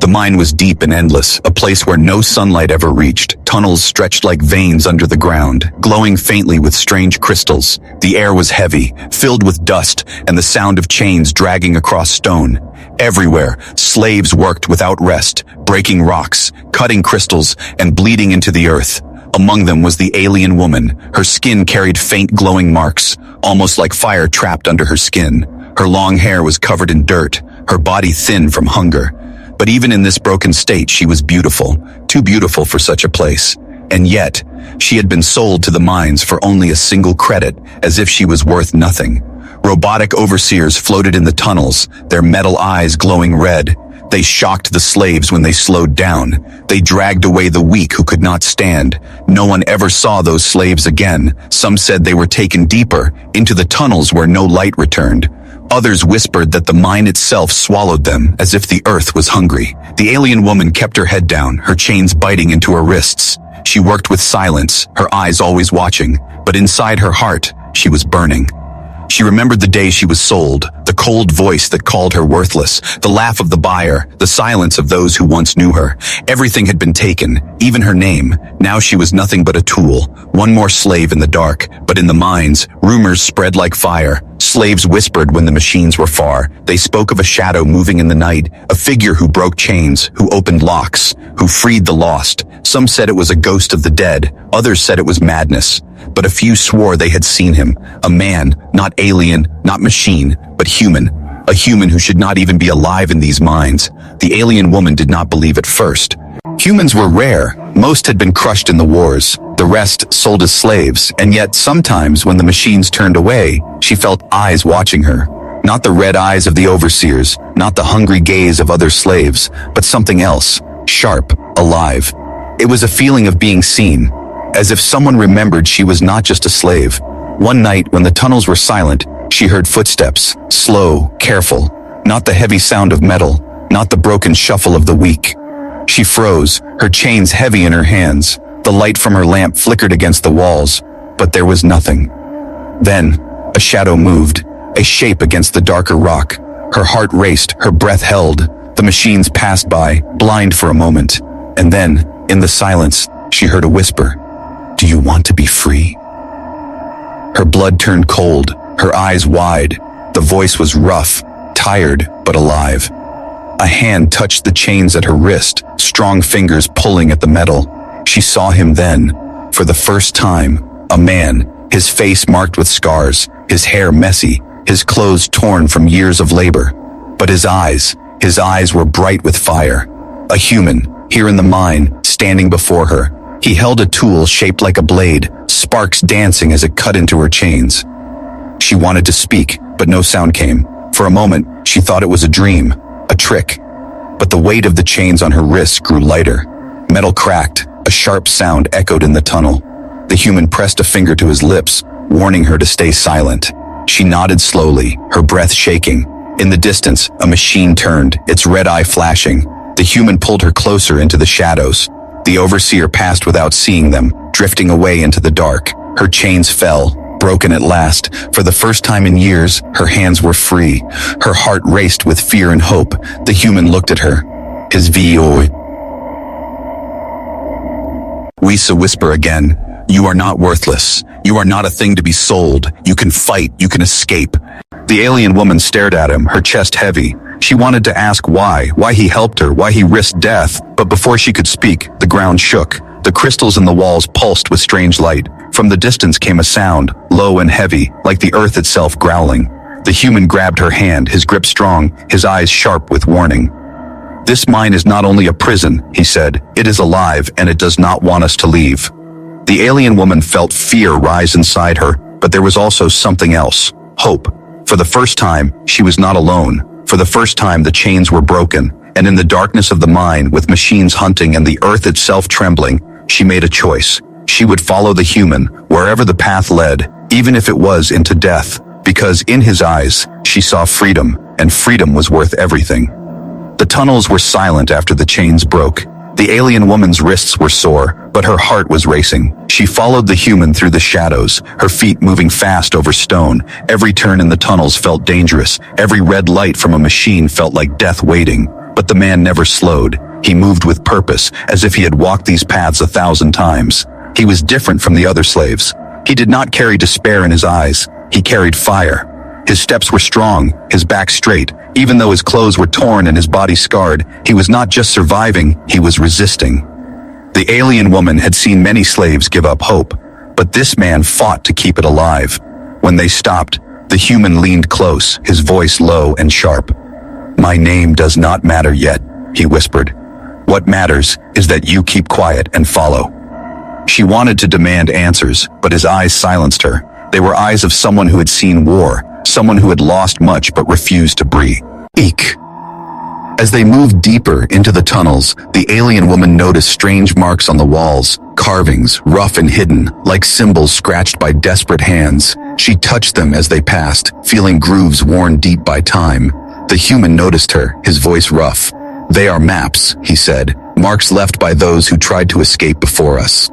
The mine was deep and endless, a place where no sunlight ever reached. Tunnels stretched like veins under the ground, glowing faintly with strange crystals. The air was heavy, filled with dust, and the sound of chains dragging across stone. Everywhere, slaves worked without rest, breaking rocks, cutting crystals, and bleeding into the earth. Among them was the alien woman. Her skin carried faint glowing marks, almost like fire trapped under her skin. Her long hair was covered in dirt, her body thin from hunger. But even in this broken state, she was beautiful, too beautiful for such a place. And yet, she had been sold to the mines for only a single credit, as if she was worth nothing. Robotic overseers floated in the tunnels, their metal eyes glowing red. They shocked the slaves when they slowed down. They dragged away the weak who could not stand. No one ever saw those slaves again. Some said they were taken deeper, into the tunnels where no light returned. Others whispered that the mine itself swallowed them, as if the earth was hungry. The alien woman kept her head down, her chains biting into her wrists. She worked with silence, her eyes always watching, but inside her heart, she was burning. She remembered the day she was sold, the cold voice that called her worthless, the laugh of the buyer, the silence of those who once knew her. Everything had been taken, even her name. Now she was nothing but a tool, one more slave in the dark. But in the mines, rumors spread like fire. Slaves whispered when the machines were far. They spoke of a shadow moving in the night, a figure who broke chains, who opened locks, who freed the lost. Some said it was a ghost of the dead, others said it was madness. But a few swore they had seen him, a man, not alien, not machine, but human, a human who should not even be alive in these mines. The alien woman did not believe at first. Humans were rare, most had been crushed in the wars, the rest sold as slaves, and yet sometimes when the machines turned away, she felt eyes watching her. Not the red eyes of the overseers, not the hungry gaze of other slaves, but something else, sharp, alive. It was a feeling of being seen, as if someone remembered she was not just a slave. One night, when the tunnels were silent, she heard footsteps, slow, careful, not the heavy sound of metal, not the broken shuffle of the weak. She froze, her chains heavy in her hands. The light from her lamp flickered against the walls, but there was nothing. Then, a shadow moved, a shape against the darker rock. Her heart raced, her breath held. The machines passed by, blind for a moment. And then, in the silence, she heard a whisper. "Do you want to be free?" Her blood turned cold, her eyes wide. The voice was rough, tired, but alive. A hand touched the chains at her wrist, strong fingers pulling at the metal. She saw him then, for the first time, a man, his face marked with scars, his hair messy, his clothes torn from years of labor. But his eyes were bright with fire. A human, here in the mine, standing before her. He held a tool shaped like a blade, sparks dancing as it cut into her chains. She wanted to speak, but no sound came. For a moment, she thought it was a dream, a trick. But the weight of the chains on her wrists grew lighter. Metal cracked, a sharp sound echoed in the tunnel. The human pressed a finger to his lips, warning her to stay silent. She nodded slowly, her breath shaking. In the distance, a machine turned, its red eye flashing. The human pulled her closer into the shadows. The overseer passed without seeing them, drifting away into the dark. Her chains fell, broken at last. For the first time in years, her hands were free. Her heart raced with fear and hope. The human looked at her. His voice whisper again. "You are not worthless. You are not a thing to be sold. You can fight. You can escape." The alien woman stared at him, her chest heavy. She wanted to ask why he helped her, why he risked death. But before she could speak, the ground shook. The crystals in the walls pulsed with strange light. From the distance came a sound, low and heavy, like the earth itself growling. The human grabbed her hand, his grip strong, his eyes sharp with warning. "This mine is not only a prison," he said. "It is alive, and it does not want us to leave." The alien woman felt fear rise inside her, but there was also something else, hope. For the first time, she was not alone. For the first time, the chains were broken, and in the darkness of the mine, with machines hunting and the earth itself trembling, she made a choice. She would follow the human, wherever the path led, even if it was into death, because in his eyes, she saw freedom, and freedom was worth everything. The tunnels were silent after the chains broke. The alien woman's wrists were sore, but her heart was racing. She followed the human through the shadows, her feet moving fast over stone. Every turn in the tunnels felt dangerous. Every red light from a machine felt like death waiting. But the man never slowed. He moved with purpose, as if he had walked these paths 1,000 times. He was different from the other slaves. He did not carry despair in his eyes. He carried fire. His steps were strong, his back straight. Even though his clothes were torn and his body scarred, he was not just surviving, he was resisting. The alien woman had seen many slaves give up hope, but this man fought to keep it alive. When they stopped, the human leaned close, his voice low and sharp. "My name does not matter yet," he whispered. "What matters is that you keep quiet and follow." She wanted to demand answers, but his eyes silenced her. They were eyes of someone who had seen war, someone who had lost much but refused to breathe. Eek. As they moved deeper into the tunnels, the alien woman noticed strange marks on the walls, carvings, rough and hidden, like symbols scratched by desperate hands. She touched them as they passed, feeling grooves worn deep by time. The human noticed her, his voice rough. "They are maps," he said, "marks left by those who tried to escape before us."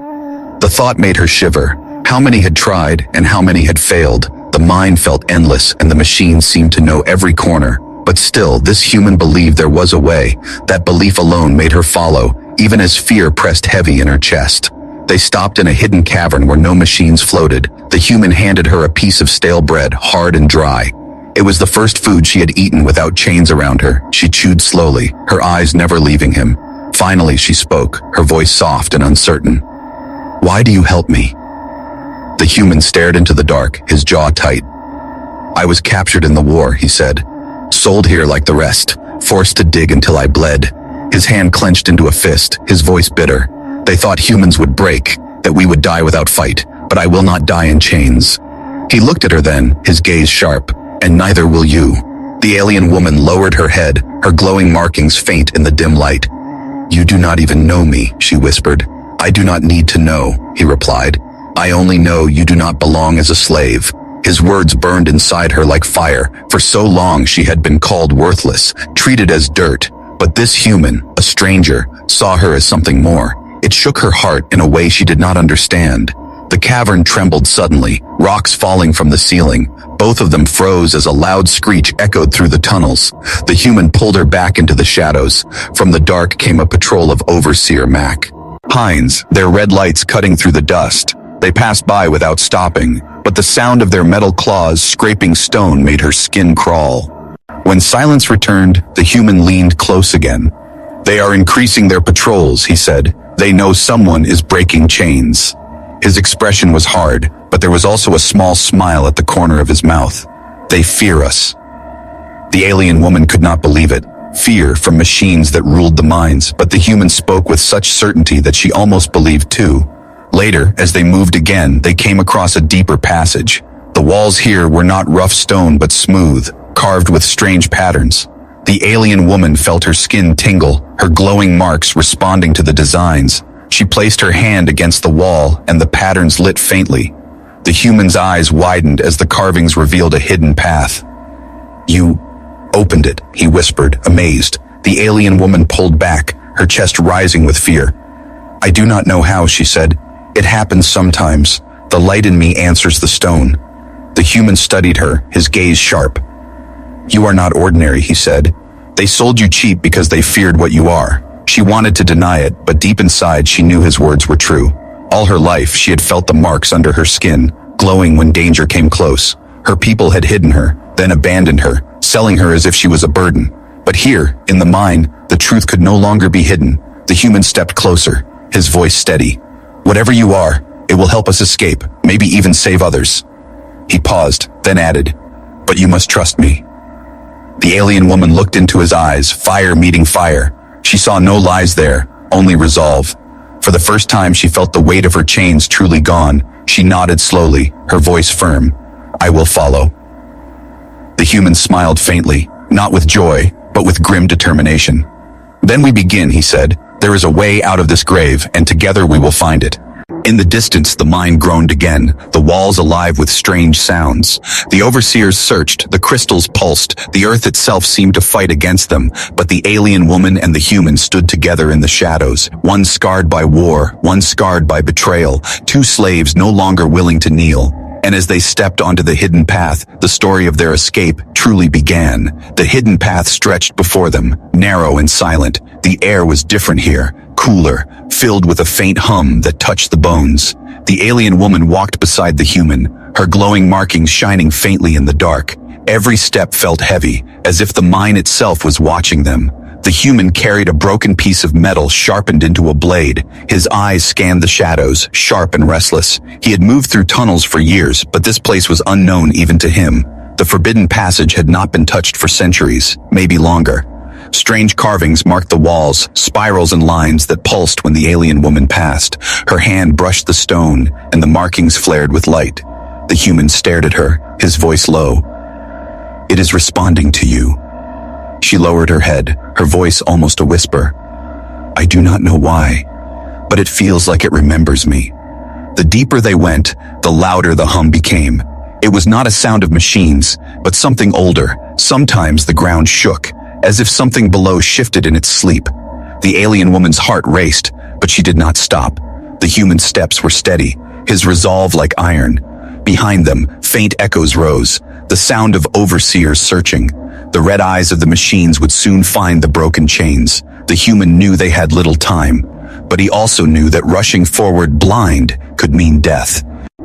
The thought made her shiver. How many had tried, and how many had failed? The mind felt endless, and the machine seemed to know every corner. But still, this human believed there was a way. That belief alone made her follow, even as fear pressed heavy in her chest. They stopped in a hidden cavern where no machines floated. The human handed her a piece of stale bread, hard and dry. It was the first food she had eaten without chains around her. She chewed slowly, her eyes never leaving him. Finally, she spoke, her voice soft and uncertain. "Why do you help me?" The human stared into the dark, his jaw tight. "I was captured in the war," he said. "Sold here like the rest, forced to dig until I bled." His hand clenched into a fist, his voice bitter. "They thought humans would break, that we would die without fight, but I will not die in chains." He looked at her then, his gaze sharp. "And neither will you." The alien woman lowered her head, her glowing markings faint in the dim light. "You do not even know me," she whispered. "I do not need to know," he replied. "I only know you do not belong as a slave." His words burned inside her like fire. For so long she had been called worthless, treated as dirt. But this human, a stranger, saw her as something more. It shook her heart in a way she did not understand. The cavern trembled suddenly, rocks falling from the ceiling. Both of them froze as a loud screech echoed through the tunnels. The human pulled her back into the shadows. From the dark came a patrol of Overseer Mac Hines, their red lights cutting through the dust. They passed by without stopping, but the sound of their metal claws scraping stone made her skin crawl. When silence returned, the human leaned close again. "They are increasing their patrols," he said. "They know someone is breaking chains." His expression was hard, but there was also a small smile at the corner of his mouth. "They fear us." The alien woman could not believe it. Fear from machines that ruled the minds, but the human spoke with such certainty that she almost believed too. Later, as they moved again, they came across a deeper passage. The walls here were not rough stone but smooth, carved with strange patterns. The alien woman felt her skin tingle, her glowing marks responding to the designs. She placed her hand against the wall, and the patterns lit faintly. The human's eyes widened as the carvings revealed a hidden path. "You opened it," he whispered, amazed. The alien woman pulled back, her chest rising with fear. "I do not know how," she said. "It happens sometimes. The light in me answers the stone." The human studied her, his gaze sharp. "You are not ordinary," he said. "They sold you cheap because they feared what you are." She wanted to deny it, but deep inside she knew his words were true. All her life she had felt the marks under her skin, glowing when danger came close. Her people had hidden her, then abandoned her, selling her as if she was a burden. But here, in the mine, the truth could no longer be hidden. The human stepped closer, his voice steady. "Whatever you are, it will help us escape, maybe even save others." He paused, then added, "But you must trust me." The alien woman looked into his eyes, fire meeting fire. She saw no lies there, only resolve. For the first time she felt the weight of her chains truly gone. She nodded slowly, her voice firm. "I will follow." The human smiled faintly, not with joy, but with grim determination. "Then we begin," he said. "There is a way out of this grave, and together we will find it." In the distance, the mine groaned again, the walls alive with strange sounds. The overseers searched, the crystals pulsed, the earth itself seemed to fight against them, but the alien woman and the human stood together in the shadows, one scarred by war, one scarred by betrayal, two slaves no longer willing to kneel. And as they stepped onto the hidden path, the story of their escape truly began. The hidden path stretched before them, narrow and silent. The air was different here, cooler, filled with a faint hum that touched the bones. The alien woman walked beside the human, her glowing markings shining faintly in the dark. Every step felt heavy, as if the mine itself was watching them. The human carried a broken piece of metal sharpened into a blade. His eyes scanned the shadows, sharp and restless. He had moved through tunnels for years, but this place was unknown even to him. The forbidden passage had not been touched for centuries, maybe longer. Strange carvings marked the walls, spirals and lines that pulsed when the alien woman passed. Her hand brushed the stone, and the markings flared with light. The human stared at her, his voice low. "It is responding to you." She lowered her head, her voice almost a whisper. "I do not know why, but it feels like it remembers me." The deeper they went, the louder the hum became. It was not a sound of machines, but something older. Sometimes the ground shook, as if something below shifted in its sleep. The alien woman's heart raced, but she did not stop. The human steps were steady, his resolve like iron. Behind them, faint echoes rose, the sound of overseers searching. The red eyes of the machines would soon find the broken chains. The human knew they had little time, but he also knew that rushing forward blind could mean death.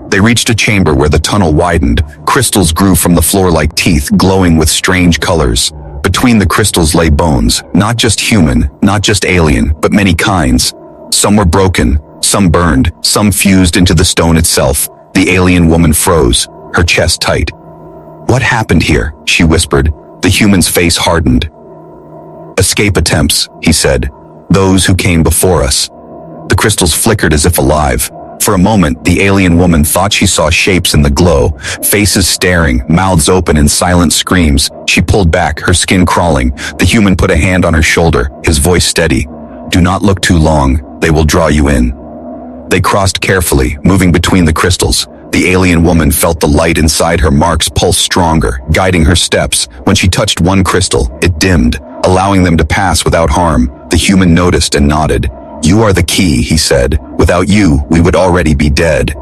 They reached a chamber where the tunnel widened. Crystals grew from the floor like teeth, glowing with strange colors. Between the crystals lay bones, not just human, not just alien, but many kinds. Some were broken, some burned, some fused into the stone itself. The alien woman froze, her chest tight. "What happened here?" she whispered. The human's face hardened. "Escape attempts," he said. "Those who came before us." The crystals flickered as if alive. For a moment, the alien woman thought she saw shapes in the glow, faces staring, mouths open in silent screams. She pulled back, her skin crawling. The human put a hand on her shoulder, his voice steady. "Do not look too long. They will draw you in." They crossed carefully, moving between the crystals. The alien woman felt the light inside her marks pulse stronger, guiding her steps. When she touched one crystal, it dimmed, allowing them to pass without harm. The human noticed and nodded. "You are the key," he said. "Without you, we would already be dead."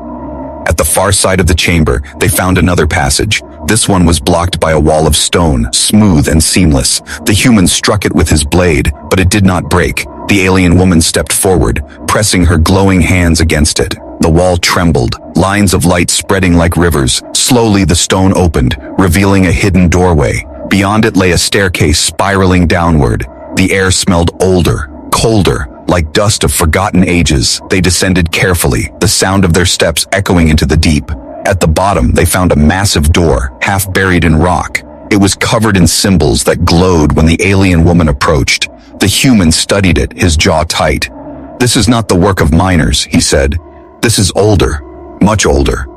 At the far side of the chamber, they found another passage. This one was blocked by a wall of stone, smooth and seamless. The human struck it with his blade, but it did not break. The alien woman stepped forward, pressing her glowing hands against it. The wall trembled, lines of light spreading like rivers. Slowly the stone opened, revealing a hidden doorway. Beyond it lay a staircase spiraling downward. The air smelled older, colder, like dust of forgotten ages. They descended carefully, the sound of their steps echoing into the deep. At the bottom, they found a massive door, half buried in rock. It was covered in symbols that glowed when the alien woman approached. The human studied it, his jaw tight. "This is not the work of miners," he said. "This is older, much older."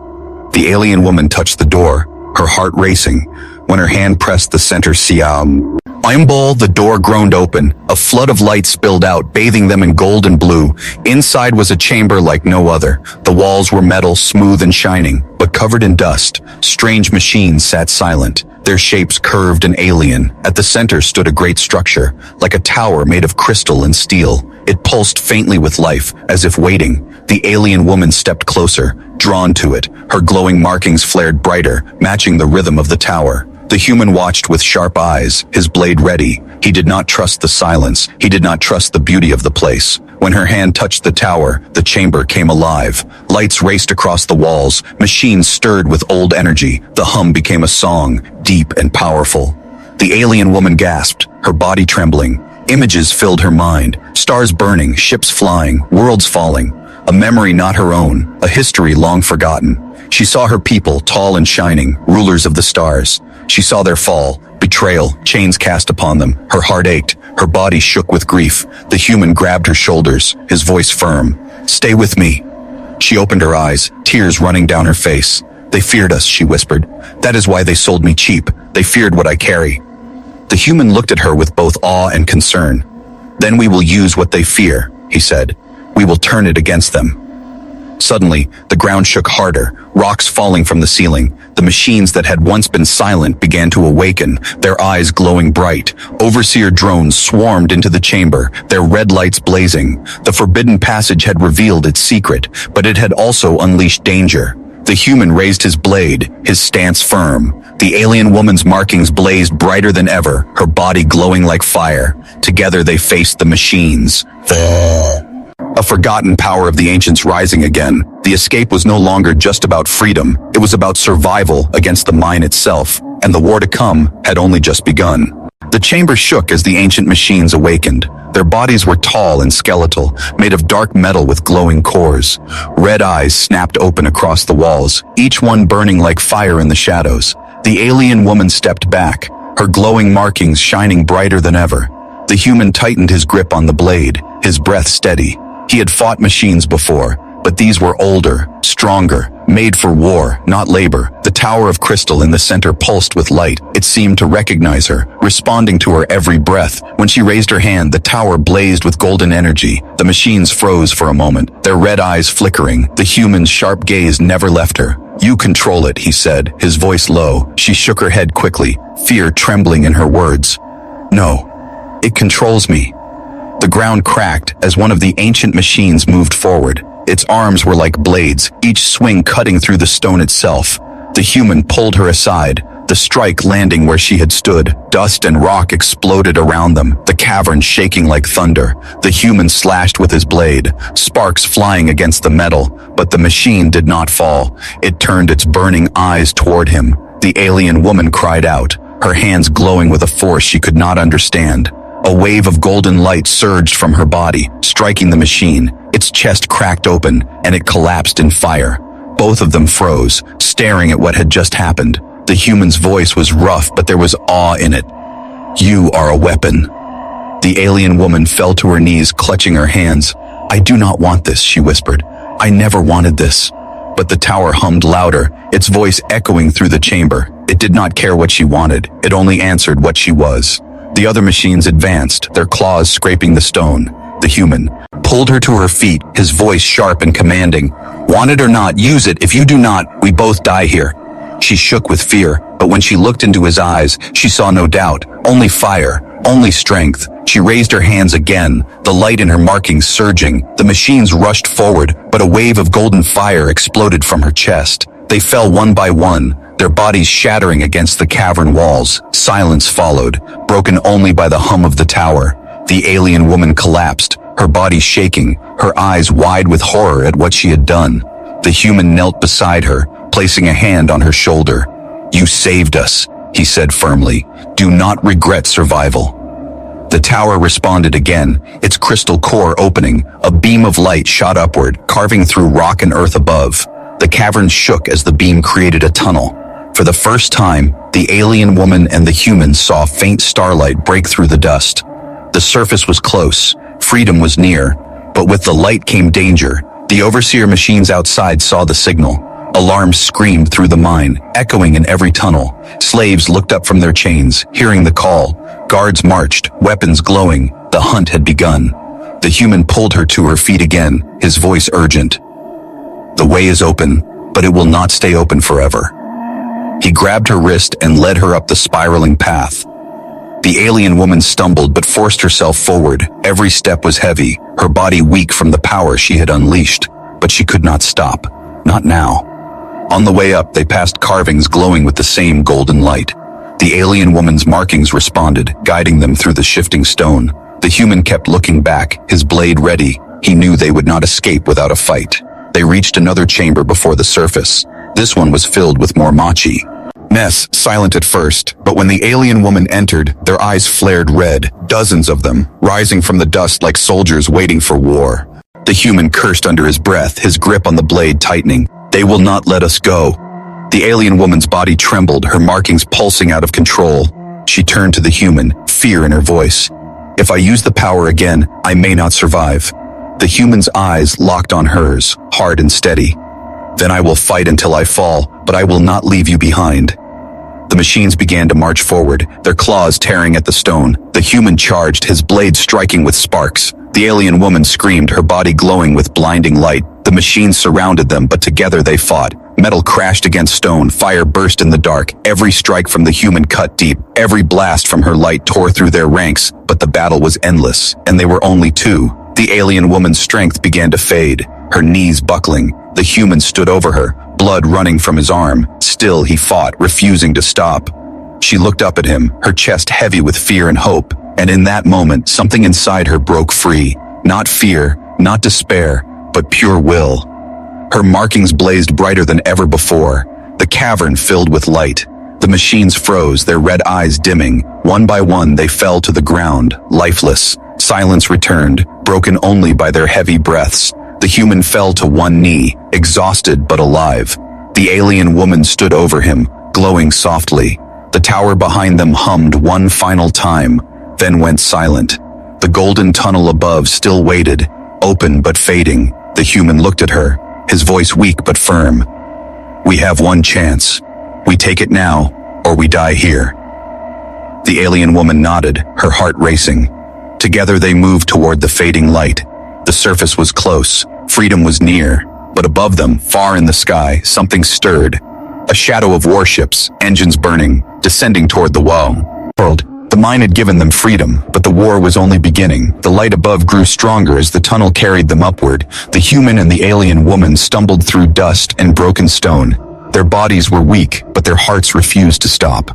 The alien woman touched the door, her heart racing. When her hand pressed the center symbol, the door groaned open. A flood of light spilled out, bathing them in gold and blue. Inside was a chamber like no other. The walls were metal, smooth and shining, but covered in dust. Strange machines sat silent, their shapes curved and alien. At the center stood a great structure, like a tower made of crystal and steel. It pulsed faintly with life, as if waiting. The alien woman stepped closer, drawn to it. Her glowing markings flared brighter, matching the rhythm of the tower. The human watched with sharp eyes, his blade ready. He did not trust the silence. He did not trust the beauty of the place. When her hand touched the tower, the chamber came alive. Lights raced across the walls. Machines stirred with old energy. The hum became a song, deep and powerful. The alien woman gasped, her body trembling. Images filled her mind. Stars burning, ships flying, worlds falling. A memory not her own, a history long forgotten. She saw her people, tall and shining, rulers of the stars. She saw their fall, betrayal, chains cast upon them. Her heart ached, her body shook with grief. The human grabbed her shoulders, his voice firm. "Stay with me." She opened her eyes, tears running down her face. "They feared us," she whispered. "That is why they sold me cheap. They feared what I carry." The human looked at her with both awe and concern. "Then we will use what they fear," he said. "We will turn it against them." Suddenly, the ground shook harder, rocks falling from the ceiling. The machines that had once been silent began to awaken, their eyes glowing bright. Overseer drones swarmed into the chamber, their red lights blazing. The forbidden passage had revealed its secret, but it had also unleashed danger. The human raised his blade, his stance firm. The alien woman's markings blazed brighter than ever, her body glowing like fire. Together they faced the machines. A forgotten power of the ancients rising again. The escape was no longer just about freedom. It was about survival against the mine itself, and the war to come had only just begun. The chamber shook as the ancient machines awakened. Their bodies were tall and skeletal, made of dark metal with glowing cores. Red eyes snapped open across the walls, each one burning like fire in the shadows. The alien woman stepped back, her glowing markings shining brighter than ever. The human tightened his grip on the blade, his breath steady. He had fought machines before, but these were older, stronger, made for war, not labor. The tower of crystal in the center pulsed with light. It seemed to recognize her, responding to her every breath. When she raised her hand, the tower blazed with golden energy. The machines froze for a moment, their red eyes flickering. The human's sharp gaze never left her. "You control it," he said, his voice low. She shook her head quickly, fear trembling in her words. "No, it controls me." The ground cracked as one of the ancient machines moved forward. Its arms were like blades, each swing cutting through the stone itself. The human pulled her aside, the strike landing where she had stood. Dust and rock exploded around them, the cavern shaking like thunder. The human slashed with his blade, sparks flying against the metal, but the machine did not fall. It turned its burning eyes toward him. The alien woman cried out, her hands glowing with a force she could not understand. A wave of golden light surged from her body, striking the machine. Its chest cracked open, and it collapsed in fire. Both of them froze, staring at what had just happened. The human's voice was rough, but there was awe in it. "You are a weapon." The alien woman fell to her knees, clutching her hands. "I do not want this," she whispered. "I never wanted this." But the tower hummed louder, its voice echoing through the chamber. It did not care what she wanted, it only answered what she was. The other machines advanced, their claws scraping the stone. The human pulled her to her feet, his voice sharp and commanding. "Want it or not, use it. If you do not, we both die here." She shook with fear, but when she looked into his eyes, she saw no doubt, only fire, only strength. She raised her hands again, the light in her markings surging. The machines rushed forward, but a wave of golden fire exploded from her chest. They fell one by one, their bodies shattering against the cavern walls. Silence followed, broken only by the hum of the tower. The alien woman collapsed, her body shaking, her eyes wide with horror at what she had done. The human knelt beside her, placing a hand on her shoulder. "You saved us," he said firmly. "Do not regret survival." The tower responded again, its crystal core opening. A beam of light shot upward, carving through rock and earth above. The cavern shook as the beam created a tunnel. For the first time, the alien woman and the human saw faint starlight break through the dust. The surface was close, freedom was near, but with the light came danger. The overseer machines outside saw the signal. Alarms screamed through the mine, echoing in every tunnel. Slaves looked up from their chains, hearing the call. Guards marched, weapons glowing. The hunt had begun. The human pulled her to her feet again, his voice urgent. "The way is open, but it will not stay open forever." He grabbed her wrist and led her up the spiraling path. The alien woman stumbled but forced herself forward. Every step was heavy, her body weak from the power she had unleashed. But she could not stop. Not now. On the way up, they passed carvings glowing with the same golden light. The alien woman's markings responded, guiding them through the shifting stone. The human kept looking back, his blade ready. He knew they would not escape without a fight. They reached another chamber before the surface. This one was filled with more machi. Ness, silent at first, but when the alien woman entered, their eyes flared red, dozens of them, rising from the dust like soldiers waiting for war. The human cursed under his breath, his grip on the blade tightening. "They will not let us go." The alien woman's body trembled, her markings pulsing out of control. She turned to the human, fear in her voice. "If I use the power again, I may not survive." The human's eyes locked on hers, hard and steady. "Then I will fight until I fall, but I will not leave you behind." The machines began to march forward, their claws tearing at the stone. The human charged, his blade striking with sparks. The alien woman screamed, her body glowing with blinding light. The machines surrounded them, but together they fought. Metal crashed against stone, fire burst in the dark. Every strike from the human cut deep. Every blast from her light tore through their ranks, but the battle was endless, and they were only two. The alien woman's strength began to fade, her knees buckling. The human stood over her, blood running from his arm. Still he fought, refusing to stop. She looked up at him, her chest heavy with fear and hope, and in that moment something inside her broke free. Not fear, not despair, but pure will. Her markings blazed brighter than ever before. The cavern filled with light. The machines froze, their red eyes dimming. One by one they fell to the ground, lifeless. Silence returned, broken only by their heavy breaths. The human fell to one knee, exhausted but alive. The alien woman stood over him, glowing softly. The tower behind them hummed one final time, then went silent. The golden tunnel above still waited, open but fading. The human looked at her, his voice weak but firm. "We have one chance. We take it now, or we die here." The alien woman nodded, her heart racing. Together they moved toward the fading light. The surface was close, freedom was near, but above them, far in the sky, something stirred. A shadow of warships, engines burning, descending toward the world. The mine had given them freedom, but the war was only beginning. The light above grew stronger as the tunnel carried them upward. The human and the alien woman stumbled through dust and broken stone. Their bodies were weak, but their hearts refused to stop.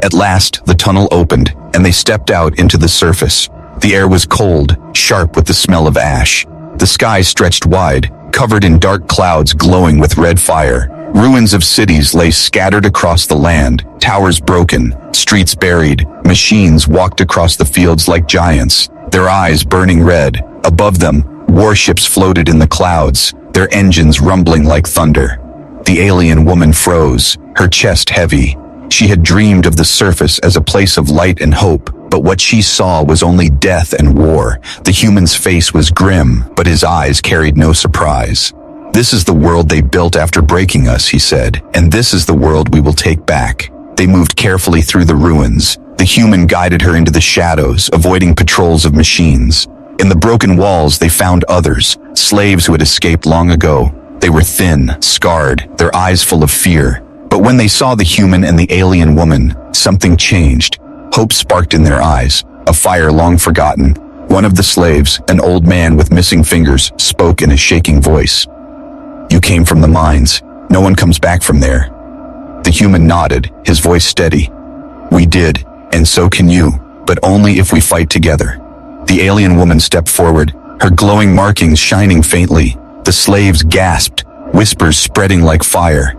At last, the tunnel opened, and they stepped out into the surface. The air was cold, sharp with the smell of ash. The sky stretched wide, covered in dark clouds glowing with red fire. Ruins of cities lay scattered across the land, towers broken, streets buried. Machines walked across the fields like giants, their eyes burning red. Above them, warships floated in the clouds, their engines rumbling like thunder. The alien woman froze, her chest heavy. She had dreamed of the surface as a place of light and hope, but what she saw was only death and war. The human's face was grim, but his eyes carried no surprise. "This is the world they built after breaking us," he said, "and this is the world we will take back." They moved carefully through the ruins. The human guided her into the shadows, avoiding patrols of machines. In the broken walls they found others, slaves who had escaped long ago. They were thin, scarred, their eyes full of fear. But when they saw the human and the alien woman, something changed. Hope sparked in their eyes, a fire long forgotten. One of the slaves, an old man with missing fingers, spoke in a shaking voice. "You came from the mines. No one comes back from there." The human nodded, his voice steady. "We did, and so can you, but only if we fight together." The alien woman stepped forward, her glowing markings shining faintly. The slaves gasped, whispers spreading like fire.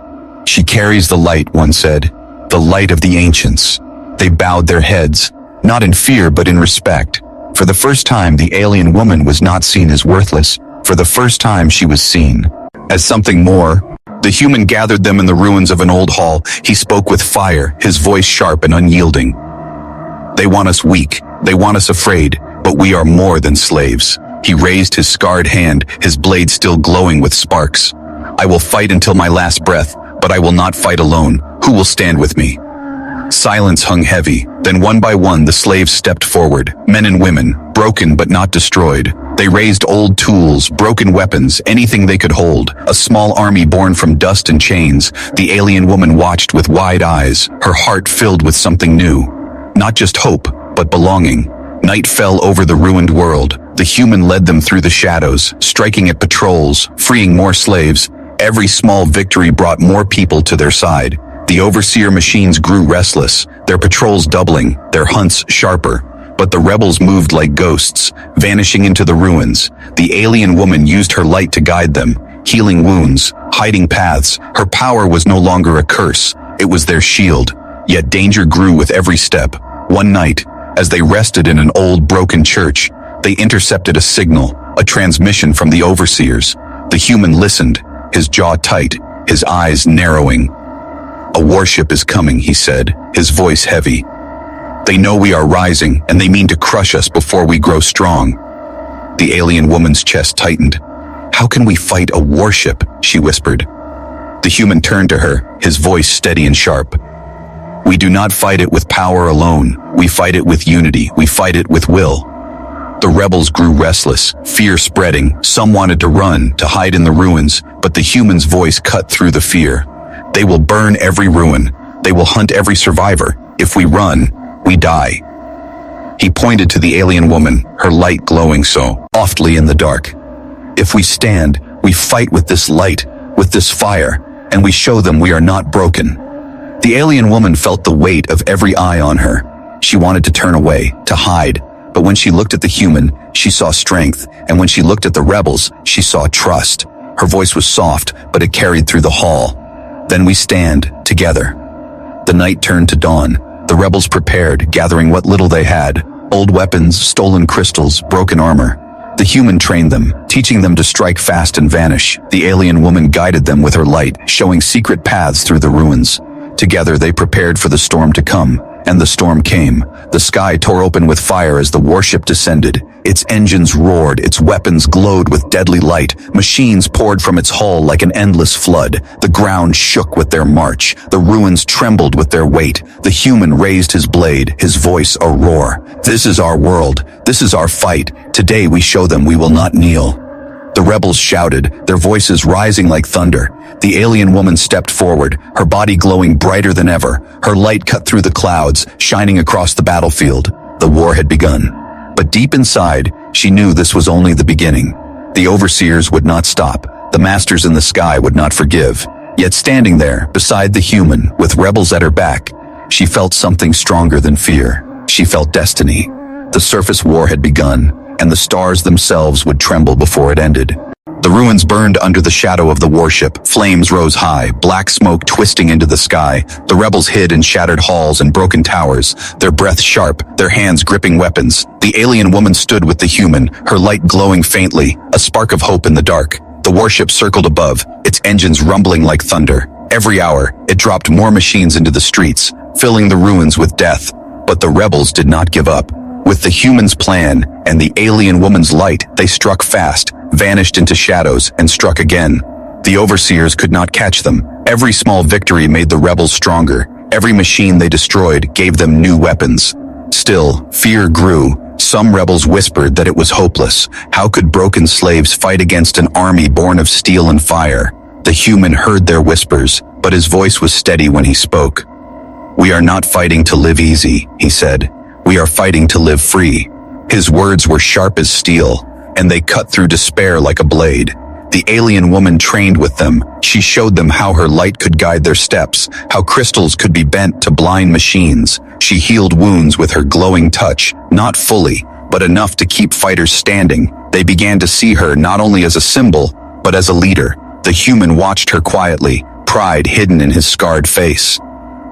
"She carries the light," one said, "the light of the ancients." They bowed their heads, not in fear but in respect. For the first time, the alien woman was not seen as worthless. For the first time, she was seen as something more. The human gathered them in the ruins of an old hall. He spoke with fire, his voice sharp and unyielding. "They want us weak, they want us afraid, but we are more than slaves." He raised his scarred hand, his blade still glowing with sparks. "I will fight until my last breath, but I will not fight alone. Who will stand with me?" Silence hung heavy. Then one by one the slaves stepped forward, men and women, broken but not destroyed. They raised old tools, broken weapons, anything they could hold. A small army born from dust and chains. The alien woman watched with wide eyes, her heart filled with something new. Not just hope, but belonging. Night fell over the ruined world. The human led them through the shadows, striking at patrols, freeing more slaves. Every small victory brought more people to their side. The overseer machines grew restless, their patrols doubling, their hunts sharper. But the rebels moved like ghosts, vanishing into the ruins. The alien woman used her light to guide them, healing wounds, hiding paths. Her power was no longer a curse, it was their shield. Yet danger grew with every step. One night, as they rested in an old broken church, they intercepted a signal, a transmission from the overseers. The human listened, his jaw tight, his eyes narrowing. "A warship is coming," he said, his voice heavy. "They know we are rising, and they mean to crush us before we grow strong." The alien woman's chest tightened. "How can we fight a warship?" she whispered. The human turned to her, his voice steady and sharp. "We do not fight it with power alone. We fight it with unity. We fight it with will." The rebels grew restless, fear spreading. Some wanted to run, to hide in the ruins, but the human's voice cut through the fear. "They will burn every ruin. They will hunt every survivor. If we run, we die." He pointed to the alien woman, her light glowing so softly in the dark. "If we stand, we fight with this light. with this fire, and we show them we are not broken." The alien woman felt the weight of every eye on her. She wanted to turn away, to hide, but when she looked at the human, she saw strength, and when she looked at the rebels, she saw trust. Her voice was soft, but it carried through the hall. "Then we stand, together." The night turned to dawn. The rebels prepared, gathering what little they had: old weapons, stolen crystals, broken armor. The human trained them, teaching them to strike fast and vanish. The alien woman guided them with her light, showing secret paths through the ruins. Together they prepared for the storm to come, and the storm came. The sky tore open with fire as the warship descended. Its engines roared, its weapons glowed with deadly light. Machines poured from its hull like an endless flood. The ground shook with their march. The ruins trembled with their weight. The human raised his blade, his voice a roar. "This is our world. This is our fight. Today we show them we will not kneel." The rebels shouted, their voices rising like thunder. The alien woman stepped forward, her body glowing brighter than ever. Her light cut through the clouds, shining across the battlefield. The war had begun. But deep inside, she knew this was only the beginning. The overseers would not stop. The masters in the sky would not forgive. Yet standing there, beside the human, with rebels at her back, she felt something stronger than fear. She felt destiny. The surface war had begun, and the stars themselves would tremble before it ended. The ruins burned under the shadow of the warship. Flames rose high, black smoke twisting into the sky. The rebels hid in shattered halls and broken towers, their breath sharp, their hands gripping weapons. The alien woman stood with the human, her light glowing faintly, a spark of hope in the dark. The warship circled above, its engines rumbling like thunder. Every hour, it dropped more machines into the streets, filling the ruins with death. But the rebels did not give up. With the human's plan and the alien woman's light, they struck fast, vanished into shadows, and struck again. The overseers could not catch them. Every small victory made the rebels stronger. Every machine they destroyed gave them new weapons. Still, fear grew. Some rebels whispered that it was hopeless. How could broken slaves fight against an army born of steel and fire? The human heard their whispers, but his voice was steady when he spoke. "We are not fighting to live easy," he said. "We are fighting to live free." His words were sharp as steel, and they cut through despair like a blade. The alien woman trained with them. She showed them how her light could guide their steps, how crystals could be bent to blind machines. She healed wounds with her glowing touch, not fully, but enough to keep fighters standing. They began to see her not only as a symbol, but as a leader. The human watched her quietly, pride hidden in his scarred face.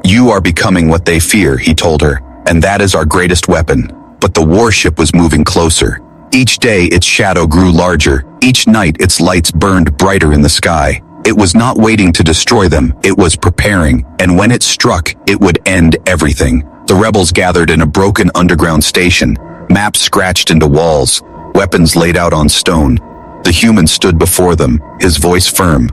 "You are becoming what they fear," he told her, "and that is our greatest weapon." But the warship was moving closer. Each day its shadow grew larger. Each night its lights burned brighter in the sky. It was not waiting to destroy them, it was preparing, and when it struck, it would end everything. The rebels gathered in a broken underground station, maps scratched into walls, weapons laid out on stone. The human stood before them, his voice firm.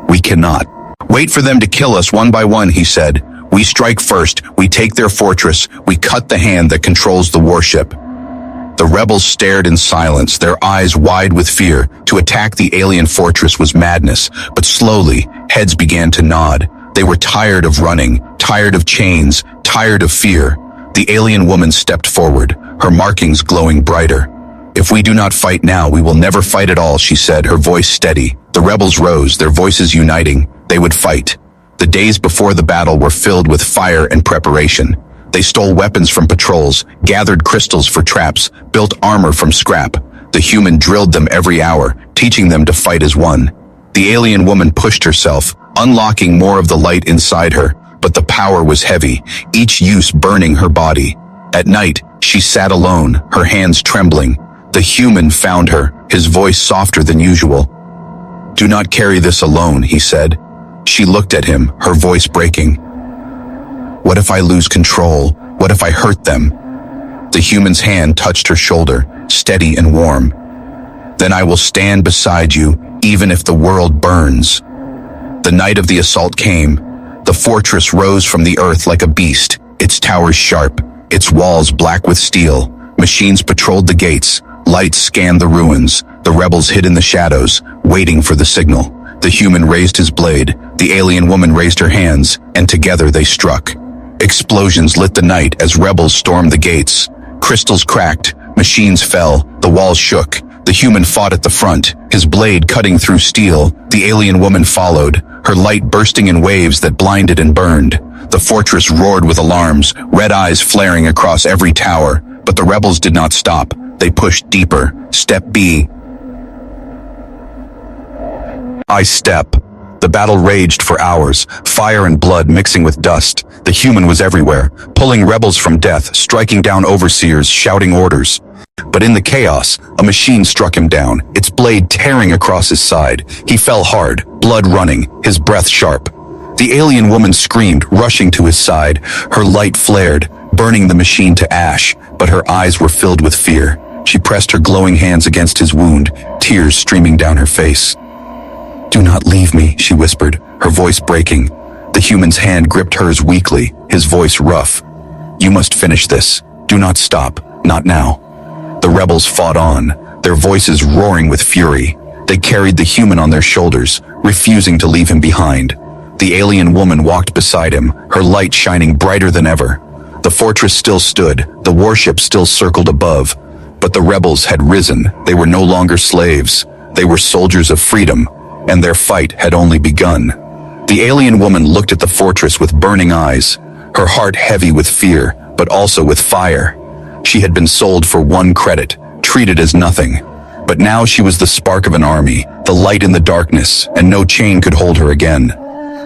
"We cannot wait for them to kill us one by one," he said. "We strike first, we take their fortress, we cut the hand that controls the warship." The rebels stared in silence, their eyes wide with fear. To attack the alien fortress was madness, but slowly, heads began to nod. They were tired of running, tired of chains, tired of fear. The alien woman stepped forward, her markings glowing brighter. "If we do not fight now, we will never fight at all," she said, her voice steady. The rebels rose, their voices uniting. They would fight. The days before the battle were filled with fire and preparation. They stole weapons from patrols, gathered crystals for traps, built armor from scrap. The human drilled them every hour, teaching them to fight as one. The alien woman pushed herself, unlocking more of the light inside her, but the power was heavy, each use burning her body. At night, she sat alone, her hands trembling. The human found her, his voice softer than usual. "Do not carry this alone," he said. She looked at him, her voice breaking. "What if I lose control? What if I hurt them?" The human's hand touched her shoulder, steady and warm. "Then I will stand beside you, even if the world burns." The night of the assault came. The fortress rose from the earth like a beast, its towers sharp, its walls black with steel. Machines patrolled the gates, lights scanned the ruins. The rebels hid in the shadows, waiting for the signal. The human raised his blade, the alien woman raised her hands, and together they struck. Explosions lit the night as rebels stormed the gates. Crystals cracked, machines fell, the walls shook. The human fought at the front, his blade cutting through steel. The alien woman followed, her light bursting in waves that blinded and burned. The fortress roared with alarms, red eyes flaring across every tower, but the rebels did not stop. They pushed deeper. Step B. I step. The battle raged for hours, fire and blood mixing with dust. The human was everywhere, pulling rebels from death, striking down overseers, shouting orders. But in the chaos, a machine struck him down, its blade tearing across his side. He fell hard, blood running, his breath sharp. The alien woman screamed, rushing to his side. Her light flared, burning the machine to ash, but her eyes were filled with fear. She pressed her glowing hands against his wound, tears streaming down her face. "Do not leave me," she whispered, her voice breaking. The human's hand gripped hers weakly, his voice rough. "You must finish this. Do not stop. Not now." The rebels fought on, their voices roaring with fury. They carried the human on their shoulders, refusing to leave him behind. The alien woman walked beside him, her light shining brighter than ever. The fortress still stood, the warship still circled above. But the rebels had risen. They were no longer slaves. They were soldiers of freedom, and their fight had only begun. The alien woman looked at the fortress with burning eyes, her heart heavy with fear, but also with fire. She had been sold for one credit, treated as nothing. But now she was the spark of an army, the light in the darkness, and no chain could hold her again.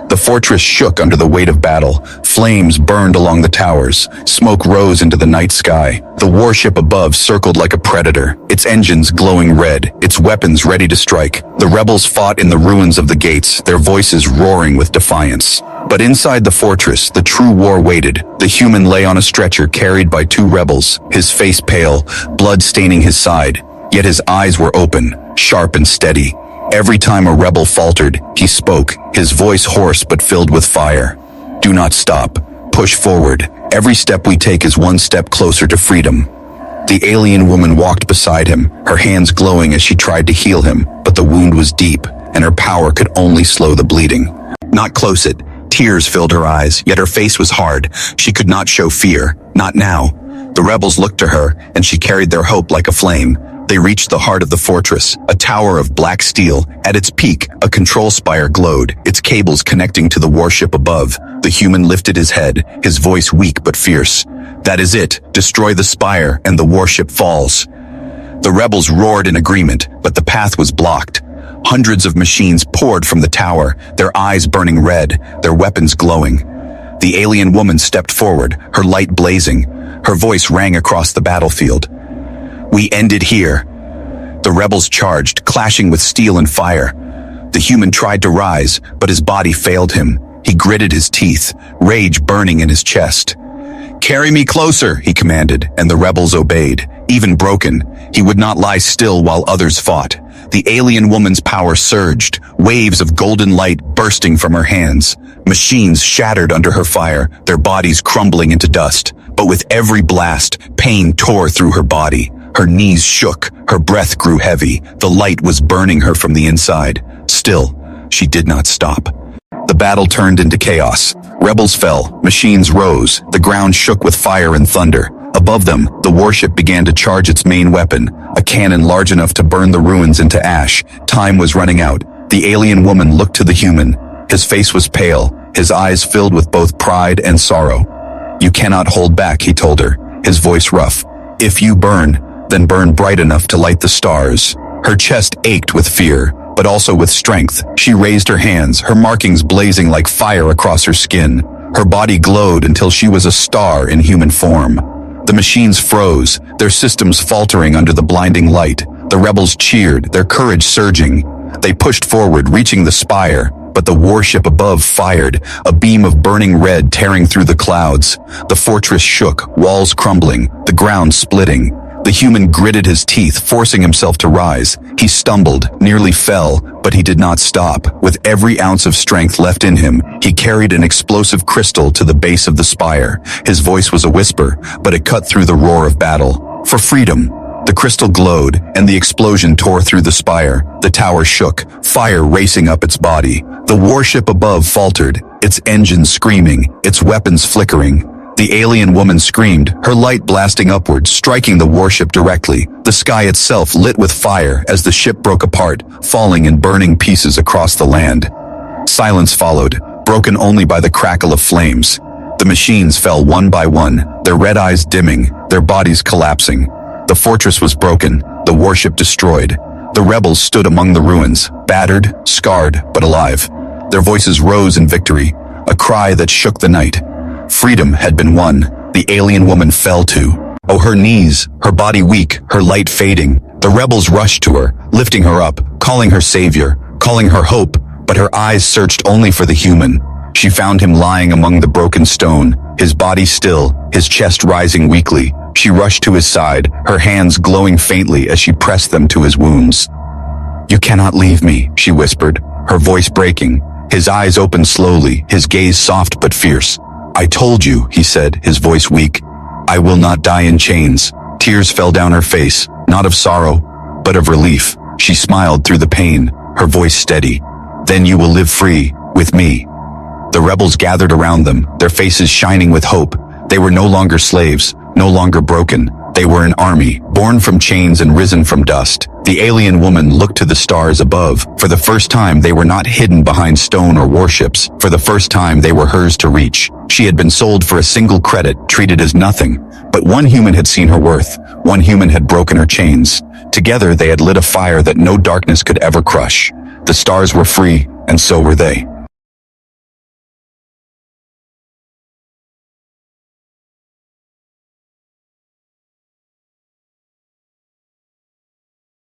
The fortress shook under the weight of battle. Flames burned along the towers. Smoke rose into the night sky. The warship above circled like a predator, its engines glowing red, its weapons ready to strike. The rebels fought in the ruins of the gates, their voices roaring with defiance. But inside the fortress, the true war waited. The human lay on a stretcher carried by two rebels, his face pale, blood staining his side. Yet his eyes were open, sharp and steady. Every time a rebel faltered, he spoke, his voice hoarse but filled with fire. "Do not stop. Push forward. Every step we take is one step closer to freedom." The alien woman walked beside him, her hands glowing as she tried to heal him, but the wound was deep, and her power could only slow the bleeding. "Not close it." Tears filled her eyes, yet her face was hard. She could not show fear. Not now. The rebels looked to her, and she carried their hope like a flame. They reached the heart of the fortress, a tower of black steel. At its peak, a control spire glowed, its cables connecting to the warship above. The human lifted his head, his voice weak but fierce. "That is it. Destroy the spire, and the warship falls." The rebels roared in agreement, but the path was blocked. Hundreds of machines poured from the tower, their eyes burning red, their weapons glowing. The alien woman stepped forward, her light blazing. Her voice rang across the battlefield. "We end it here." The rebels charged, clashing with steel and fire. The human tried to rise, but his body failed him. He gritted his teeth, rage burning in his chest. "Carry me closer," he commanded, and the rebels obeyed. Even broken, he would not lie still while others fought. The alien woman's power surged, waves of golden light bursting from her hands. Machines shattered under her fire, their bodies crumbling into dust. But with every blast, pain tore through her body. Her knees shook, her breath grew heavy. The light was burning her from the inside. Still, she did not stop. The battle turned into chaos. Rebels fell, machines rose, the ground shook with fire and thunder. Above them, the warship began to charge its main weapon, a cannon large enough to burn the ruins into ash. Time was running out. The alien woman looked to the human. His face was pale, his eyes filled with both pride and sorrow. "You cannot hold back," he told her, his voice rough. "If you burn, then burn bright enough to light the stars." Her chest ached with fear, but also with strength. She raised her hands, her markings blazing like fire across her skin. Her body glowed until she was a star in human form. The machines froze, their systems faltering under the blinding light. The rebels cheered, their courage surging. They pushed forward, reaching the spire, but the warship above fired, a beam of burning red tearing through the clouds. The fortress shook, walls crumbling, the ground splitting. The human gritted his teeth, forcing himself to rise. He stumbled, nearly fell, but he did not stop. With every ounce of strength left in him, he carried an explosive crystal to the base of the spire. His voice was a whisper, but it cut through the roar of battle. "For freedom!" The crystal glowed, and the explosion tore through the spire. The tower shook, fire racing up its body. The warship above faltered, its engines screaming, its weapons flickering. The alien woman screamed, her light blasting upward, striking the warship directly. The sky itself lit with fire as the ship broke apart, falling in burning pieces across the land. Silence followed, broken only by the crackle of flames. The machines fell one by one, their red eyes dimming, their bodies collapsing. The fortress was broken, the warship destroyed. The rebels stood among the ruins, battered, scarred, but alive. Their voices rose in victory, a cry that shook the night. Freedom had been won. The alien woman fell to her knees, her body weak, her light fading. The rebels rushed to her, lifting her up, calling her savior, calling her hope, but her eyes searched only for the human. She found him lying among the broken stone, his body still, his chest rising weakly. She rushed to his side, her hands glowing faintly as she pressed them to his wounds. "You cannot leave me," she whispered, her voice breaking. His eyes opened slowly, his gaze soft but fierce. "I told you," he said, his voice weak. "I will not die in chains." Tears fell down her face, not of sorrow, but of relief. She smiled through the pain, her voice steady. "Then you will live free, with me." The rebels gathered around them, their faces shining with hope. They were no longer slaves, no longer broken. They were an army, born from chains and risen from dust. The alien woman looked to the stars above. For the first time, they were not hidden behind stone or warships. For the first time, they were hers to reach. She had been sold for a single credit, treated as nothing. But one human had seen her worth. One human had broken her chains. Together, they had lit a fire that no darkness could ever crush. The stars were free, and so were they.